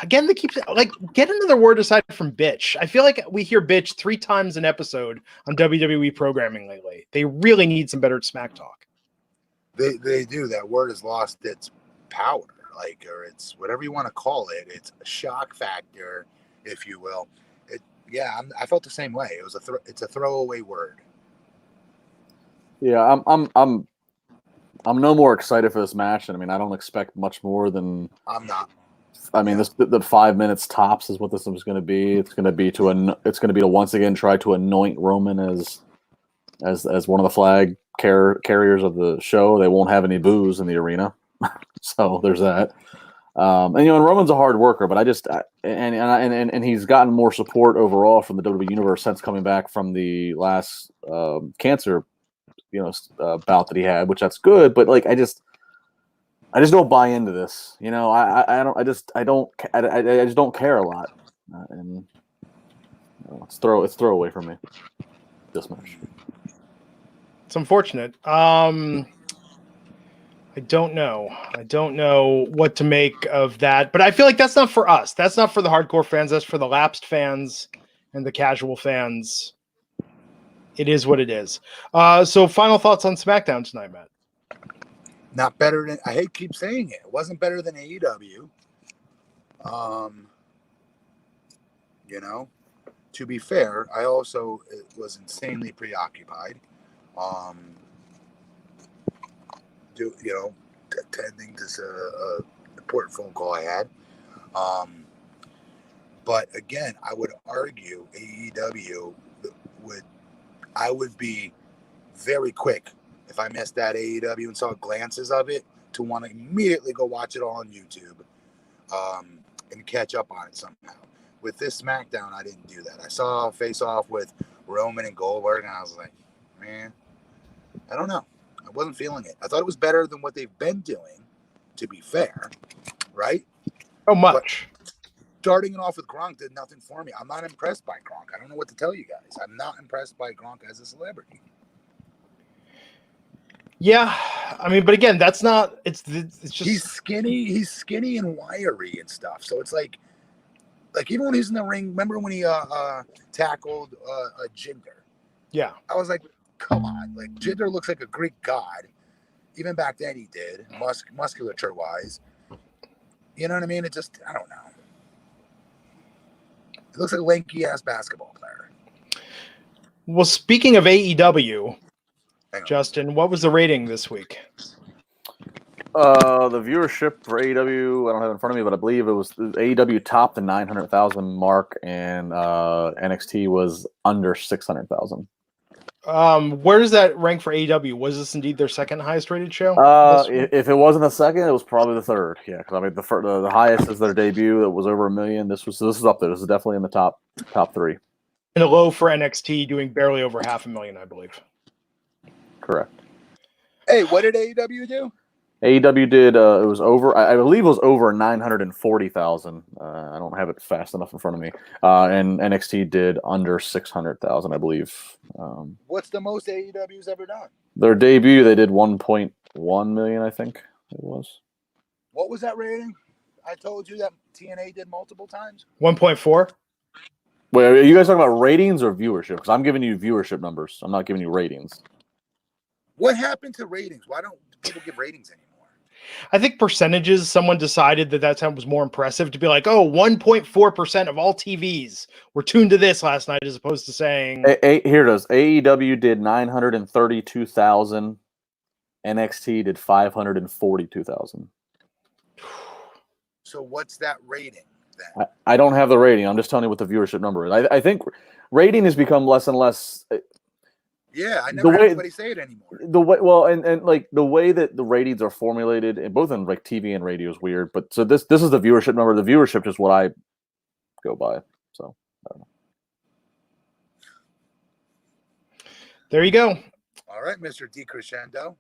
Again, they keep like get another word aside from bitch. I feel like we hear bitch 3 times an episode on WWE programming lately. They really need some better smack talk. They do. That word has lost its power, like, or it's whatever you want to call it. It's a shock factor, if you will. I felt the same way. It was it's a throwaway word. Yeah, I'm no more excited for this match, and I mean, I don't expect much more than. I'm not. I mean, the 5 minutes tops is what this was going to be. It's going to be to once again try to anoint Roman as one of the flag carriers of the show. They won't have any booze in the arena, so there's that. And Roman's a hard worker, but and he's gotten more support overall from the WWE universe since coming back from the last cancer, bout that he had, which that's good. But like, I just don't buy into this. I just don't care a lot, and it's throwaway for me. This match. It's unfortunate. I don't know. I don't know what to make of that, but I feel like that's not for us. That's not for the hardcore fans. That's for the lapsed fans and the casual fans. It is what it is. So final thoughts on SmackDown tonight, Matt? Not better than, I hate keep saying it. It wasn't better than AEW. To be fair, I also was insanely preoccupied. Attending this important phone call I had. But again, I would argue AEW I would be very quick if I missed that AEW and saw glances of it to want to immediately go watch it all on YouTube and catch up on it somehow. With this SmackDown, I didn't do that. I saw a face-off with Roman and Goldberg, and I was like, man, I don't know. I wasn't feeling it. I thought it was better than what they've been doing, to be fair, right? So much. But starting it off with Gronk did nothing for me. I'm not impressed by Gronk. I don't know what to tell you guys. I'm not impressed by Gronk as a celebrity. Yeah, I mean, but again, that's not. It's just he's skinny and wiry and stuff. So it's like even when he's in the ring. Remember when he tackled Jinder? Yeah, I was like, come on, like Jinder looks like a Greek god. Even back then he did, musculature wise. You know what I mean? It just, I don't know. It looks like a lanky ass basketball player. Well, speaking of AEW, Justin, what was the rating this week? The viewership for AEW, I don't have it in front of me, but I believe it was AEW topped the 900,000 mark, and NXT was under 600,000. Where does that rank for AEW? Was this indeed their second highest rated show? If it wasn't the second, it was probably the third. Yeah, because I mean the highest is their debut that was over 1 million. This is up there. This is definitely in the top 3. And a low for NXT, doing barely over 500,000, I believe. Correct. Hey, what did AEW do? AEW did. It was over. I believe it was over 940,000. I don't have it fast enough in front of me. And NXT did under 600,000, I believe. What's the most AEW's ever done? Their debut, they did 1.1 million. I think it was. What was that rating? I told you that TNA did multiple times. 1.4. Wait, are you guys talking about ratings or viewership? Because I'm giving you viewership numbers. I'm not giving you ratings. What happened to ratings? Why don't people give ratings anymore? I think percentages, someone decided that was more impressive to be like, oh, 1.4% of all TVs were tuned to this last night, as opposed to saying. Here it is. AEW did 932,000. NXT did 542,000. So what's that rating then? I don't have the rating. I'm just telling you what the viewership number is. I think rating has become less and less. Yeah, I never heard anybody say it anymore. The way, well, and like the way that the ratings are formulated, and both in like TV and radio, is weird. But so this is the viewership number. The viewership is what I go by. So I don't know. There you go. All right, Mr. DeCrescendo.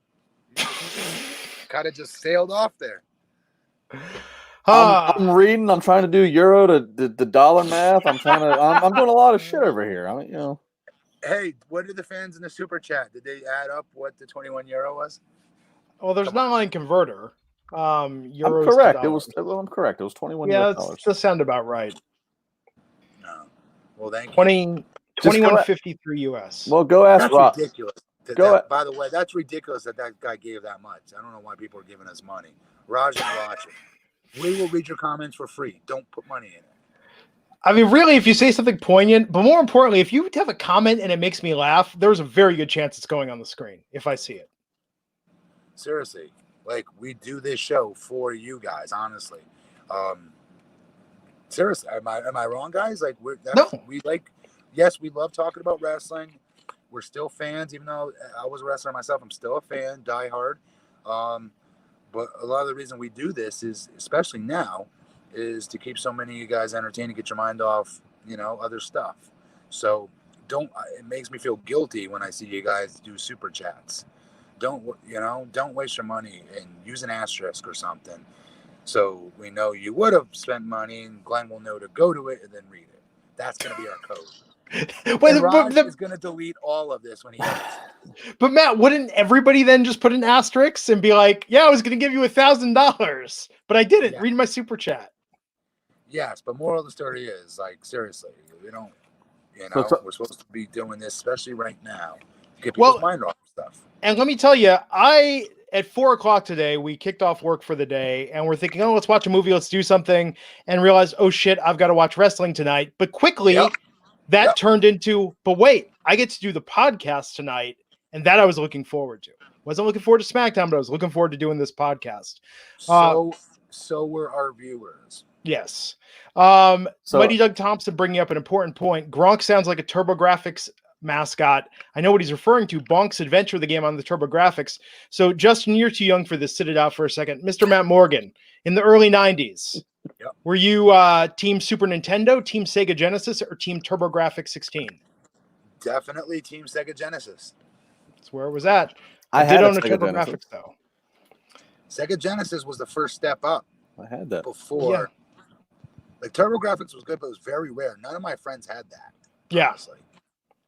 Kind of just sailed off there. I'm reading. I'm trying to do euro to the dollar math. I'm doing a lot of shit over here. I mean, Hey, what did the fans in the super chat? Did they add up what the 21 euro was? Well, there's not line converter. I'm correct. I'm correct. It was 21. Yeah, that does sound about right. No. Well, thank you. 21.53 US. Well, go ask Rob. That's ridiculous. By the way, that's ridiculous that guy gave that much. I don't know why people are giving us money. Raj and watching. We will read your comments for free. Don't put money in it. I mean, really, if you say something poignant, but more importantly, if you have a comment and it makes me laugh, there's a very good chance it's going on the screen if I see it. Seriously, like we do this show for you guys, honestly. Seriously, am I wrong, guys? Like yes, we love talking about wrestling. We're still fans, even though I was a wrestler myself. I'm still a fan, die hard. But a lot of the reason we do this is, especially now, is to keep so many of you guys entertained and get your mind off, other stuff. So it makes me feel guilty when I see you guys do super chats. Don't waste your money and use an asterisk or something. So we know you would have spent money and Glenn will know to go to it and then read it. That's going to be our code. Raj is going to delete all of this when he edits. But Matt, wouldn't everybody then just put an asterisk and be like, yeah, I was going to give you $1,000, but I didn't. Yeah. Read my super chat. Yes, but moral of the story is, like, seriously, we don't, we're supposed to be doing this, especially right now, to get people's mind off stuff. And let me tell you, at 4:00 today, we kicked off work for the day and we're thinking, oh, let's watch a movie, let's do something, and realized, oh shit, I've got to watch wrestling tonight. But quickly, that turned into, but wait, I get to do the podcast tonight, and that I was looking forward to. Wasn't looking forward to SmackDown, but I was looking forward to doing this podcast. So were our viewers. Yes. Mighty Doug Thompson bringing up an important point. Gronk sounds like a TurboGrafx mascot. I know what he's referring to. Bonk's Adventure, the game on the TurboGrafx. So, Justin, you're too young for this. Sit it out for a second. Mr. Matt Morgan, in the early 90s, were you Team Super Nintendo, Team Sega Genesis, or Team TurboGrafx 16? Definitely Team Sega Genesis. That's where it was at. I did own a TurboGrafx, though. Sega Genesis was the first step up. I had that. Before. Like, TurboGrafx was good, but it was very rare. None of my friends had that. Yeah. Honestly.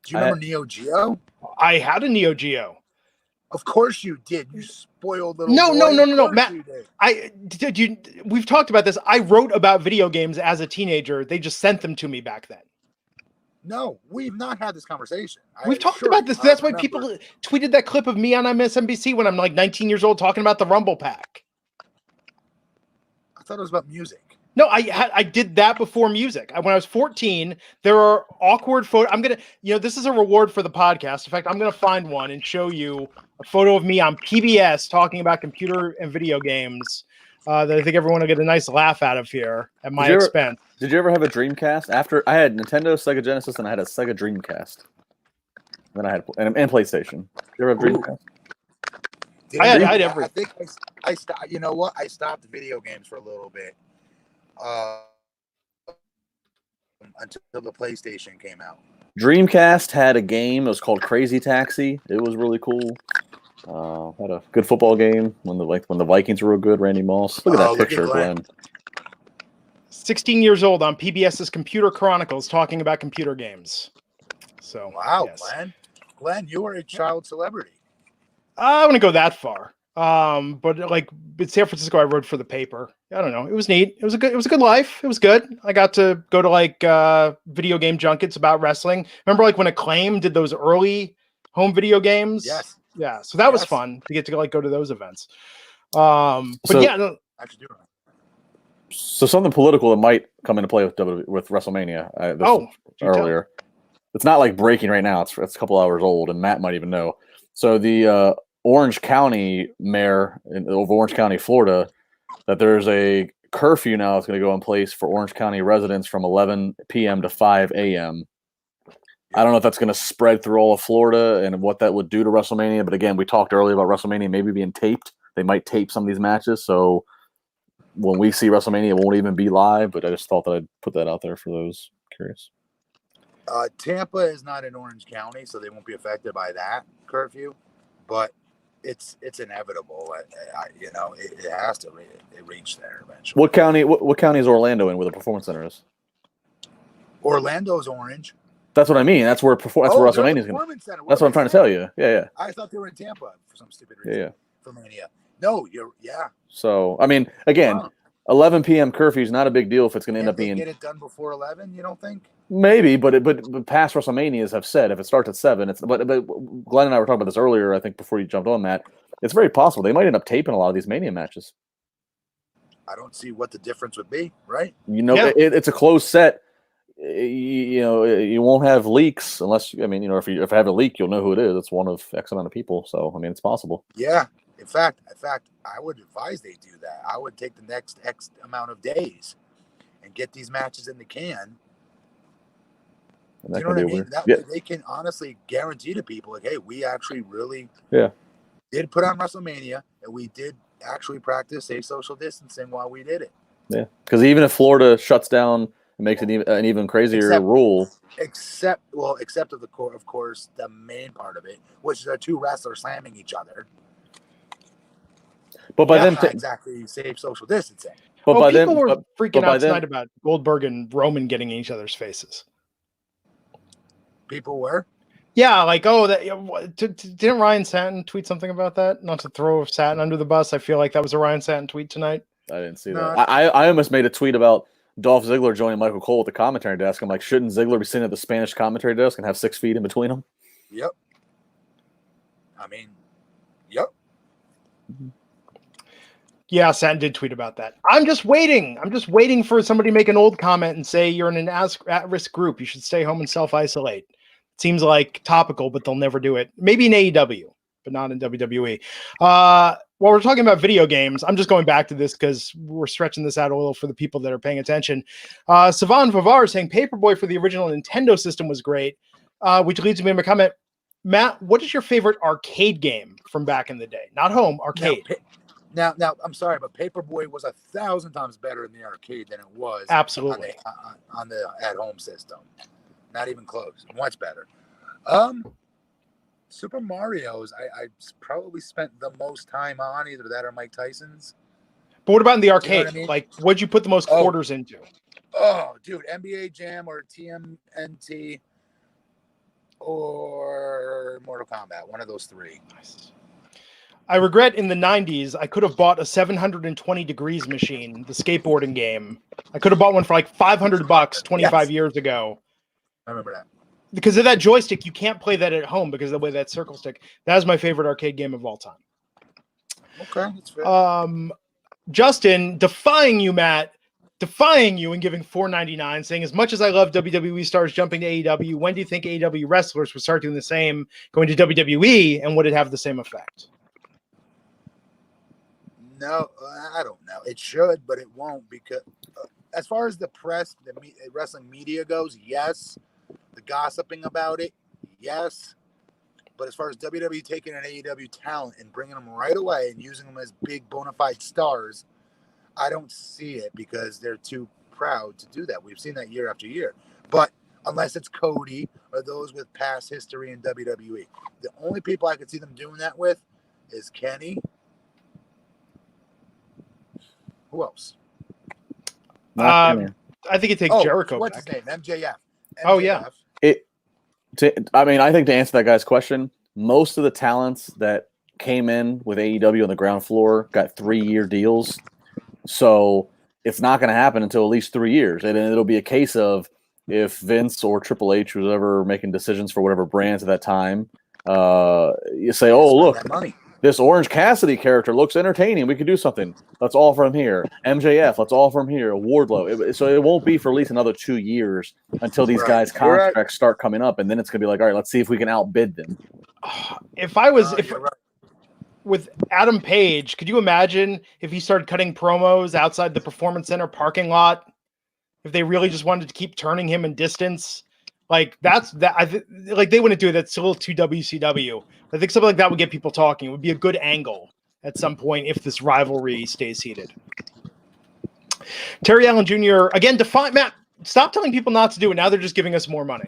Do you remember Neo Geo? I had a Neo Geo. Of course you did. You spoiled little No, Matt. We've talked about this. I wrote about video games as a teenager. They just sent them to me back then. No, we've not had this conversation. We've talked about this. That's why people tweeted that clip of me on MSNBC when I'm like 19 years old talking about the Rumble Pack. I thought it was about music. No, I did that before music. When I was 14, there are awkward photos. I'm going to, this is a reward for the podcast. In fact, I'm going to find one and show you a photo of me on PBS talking about computer and video games that I think everyone will get a nice laugh out of here at my expense. Did you ever have a Dreamcast? After I had Nintendo, Sega Genesis, and I had a Sega Dreamcast. Then I had and PlayStation. Did you ever have Dreamcast? I had everything. I think I stopped. You know what? I stopped video games for a little bit. Until the PlayStation came out. Dreamcast had a game. It was called Crazy Taxi. It was really cool. Had a good football game when the Vikings were real good. Randy Moss. Look at that picture, Glenn. 16 years old on PBS's Computer Chronicles, talking about computer games. So wow, yes. Glenn, you are a child celebrity. I wouldn't go that far. But like in San Francisco, I wrote for the paper. I don't know. It was neat. It was a good life. It was good. I got to go to like video game junkets about wrestling. Remember like when Acclaim did those early home video games? Yes. Yeah, so that was Yes. fun to get to like go to those events. But So- yeah, no, I have to do it. So something political that might come into play with WrestleMania. do tell. Earlier. It's not like breaking right now. It's a couple hours old, and Matt might even know. So the Orange County mayor of Orange County, Florida, that there's a curfew now that's going to go in place for Orange County residents from 11 p.m. to 5 a.m. I don't know if that's going to spread through all of Florida and what that would do to WrestleMania. But again, we talked earlier about WrestleMania maybe being taped. They might tape some of these matches. So when we see WrestleMania, it won't even be live. But I just thought that I'd put that out there for those curious. Tampa is not in Orange County, so they won't be affected by that curfew. But it's inevitable. It has to reach there eventually. What county? What county is Orlando in, where the Performance Center is? Orlando's orange. That's what I mean. That's where that's where WrestleMania is going. That's what I'm trying to tell you. Yeah. I thought they were in Tampa for some stupid reason. Yeah. For Mania. No, So I mean, again, 11 p.m. curfew is not a big deal if it's going to end up being. Get it done before 11. You don't think? Maybe, but past WrestleManias have said if it starts at 7, it's but Glenn and I were talking about this earlier. I think before you jumped on, Matt, it's very possible they might end up taping a lot of these Mania matches. I don't see what the difference would be, right? It's a closed set. You won't have leaks unless if you have a leak, you'll know who it is. It's one of X amount of people. So it's possible. Yeah. In fact, I would advise they do that. I would take the next X amount of days and get these matches in the can. Do you know what I mean? That way they can honestly guarantee to people, like, hey, we actually really did put on WrestleMania, and we did actually practice safe social distancing while we did it. Yeah, because even if Florida shuts down and makes it an even crazier rule. Except of course, the main part of it, which is the two wrestlers slamming each other. But by then, exactly safe social distancing. But by people then, were freaking out tonight about Goldberg and Roman getting in each other's faces. People were? Yeah, like, didn't Ryan Satin tweet something about that? Not to throw Satin under the bus. I feel like that was a Ryan Satin tweet tonight. I didn't see that. I almost made a tweet about Dolph Ziggler joining Michael Cole at the commentary desk. I'm like, shouldn't Ziggler be sitting at the Spanish commentary desk and have 6 feet in between them? Yep. Yep. Yeah, Satin did tweet about that. I'm just waiting for somebody to make an old comment and say you're in an at-risk group. You should stay home and self-isolate. It seems like topical, but they'll never do it. Maybe in AEW, but not in WWE. While we're talking about video games, I'm just going back to this because we're stretching this out a little for the people that are paying attention. Savan Vavar saying Paperboy for the original Nintendo system was great, which leads me to a comment. Matt, what is your favorite arcade game from back in the day? Not home, arcade. Now, I'm sorry, but Paperboy was 1,000 times better in the arcade than it was absolutely on the at-home system. Not even close. Much better. Super Mario's, I probably spent the most time on either that or Mike Tyson's. But what about in the arcade? You know what I mean? Like, what'd you put the most quarters into? Oh, dude, NBA Jam or TMNT or Mortal Kombat. One of those three. Nice. I regret in the 90s, I could have bought a 720 degrees machine, the skateboarding game. I could have bought one for like $500 25 years ago. I remember that. Because of that joystick, you can't play that at home because of the way that circle stick. That is my favorite arcade game of all time. Okay, that's fair. Justin, defying you, Matt, defying you and giving $4.99, saying, as much as I love WWE stars jumping to AEW, when do you think AEW wrestlers would start doing the same, going to WWE, and would it have the same effect? No, I don't know. It should, but it won't because as far as the press, the wrestling media goes, yes. The gossiping about it, yes. But as far as WWE taking an AEW talent and bringing them right away and using them as big bona fide stars, I don't see it because they're too proud to do that. We've seen that year after year. But unless it's Cody or those with past history in WWE, the only people I could see them doing that with is Kenny. Who else? I think it takes Jericho. What's back. his name? MJF. Oh, yeah. I think to answer that guy's question, most of the talents that came in with AEW on the ground floor got 3-year deals. So it's not going to happen until at least 3 years. And it'll be a case of if Vince or Triple H was ever making decisions for whatever brands at that time, You say, oh, Spend look, that money. this Orange Cassidy character looks entertaining. We could do something. Let's offer him here. MJF, let's offer him here. Wardlow. So it won't be for at least another 2 years until these guys' contracts start coming up, and then it's gonna be like, all right, let's see if we can outbid them. With Adam Page, could you imagine if he started cutting promos outside the Performance Center parking lot? If they really just wanted to keep turning him in distance, like they wouldn't do it. That's a little too WCW. I think something like that would get people talking. It would be a good angle at some point if this rivalry stays heated. Terry Allen Jr. again Matt. Stop telling people not to do it. Now they're just giving us more money.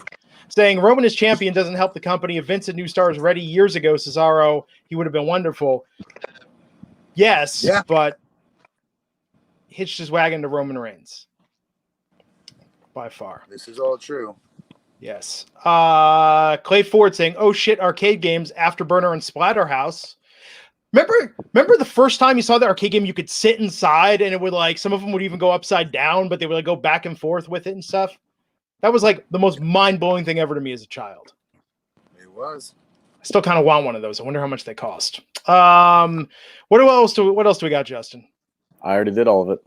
Saying Roman as champion doesn't help the company. If Vince had new stars ready years ago, Cesaro, he would have been wonderful. Yes, but hitched his wagon to Roman Reigns. By far. This is all true. Yes. Clay Ford saying, oh shit, arcade games, Afterburner and Splatterhouse. Remember the first time you saw the arcade game, you could sit inside and it would like, some of them would even go upside down, but they would like go back and forth with it and stuff. That was like the most mind-blowing thing ever to me as a child. It was. I still kind of want one of those. I wonder how much they cost. What else do we got, Justin? I already did all of it.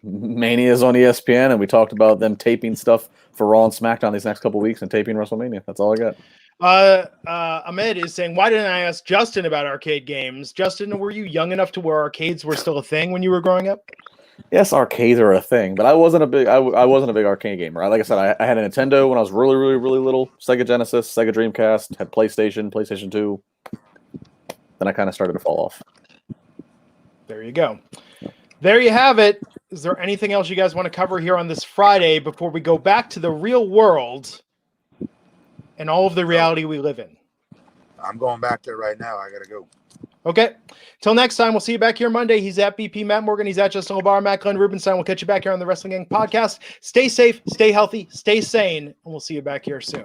Mania's on ESPN, and we talked about them taping stuff for Raw and SmackDown these next couple of weeks and taping WrestleMania. That's all I got. Ahmed is saying, why didn't I ask Justin about arcade games? Justin, were you young enough to where arcades were still a thing when you were growing up? Yes, arcades are a thing, but I wasn't a big arcade gamer. Like I said, I had a Nintendo when I was really, really, really little. Sega Genesis, Sega Dreamcast, had PlayStation 2. Then I kind of started to fall off. There you go. There you have it. Is there anything else you guys want to cover here on this Friday before we go back to the real world and all of the reality we live in? I'm going back there right now. I got to go. Okay. Till next time, we'll see you back here Monday. He's at BP Matt Morgan. He's at Justin LaBar, Matt Glenn Rubenstein. We'll catch you back here on the Wrestling Gang podcast. Stay safe, stay healthy, stay sane, and we'll see you back here soon.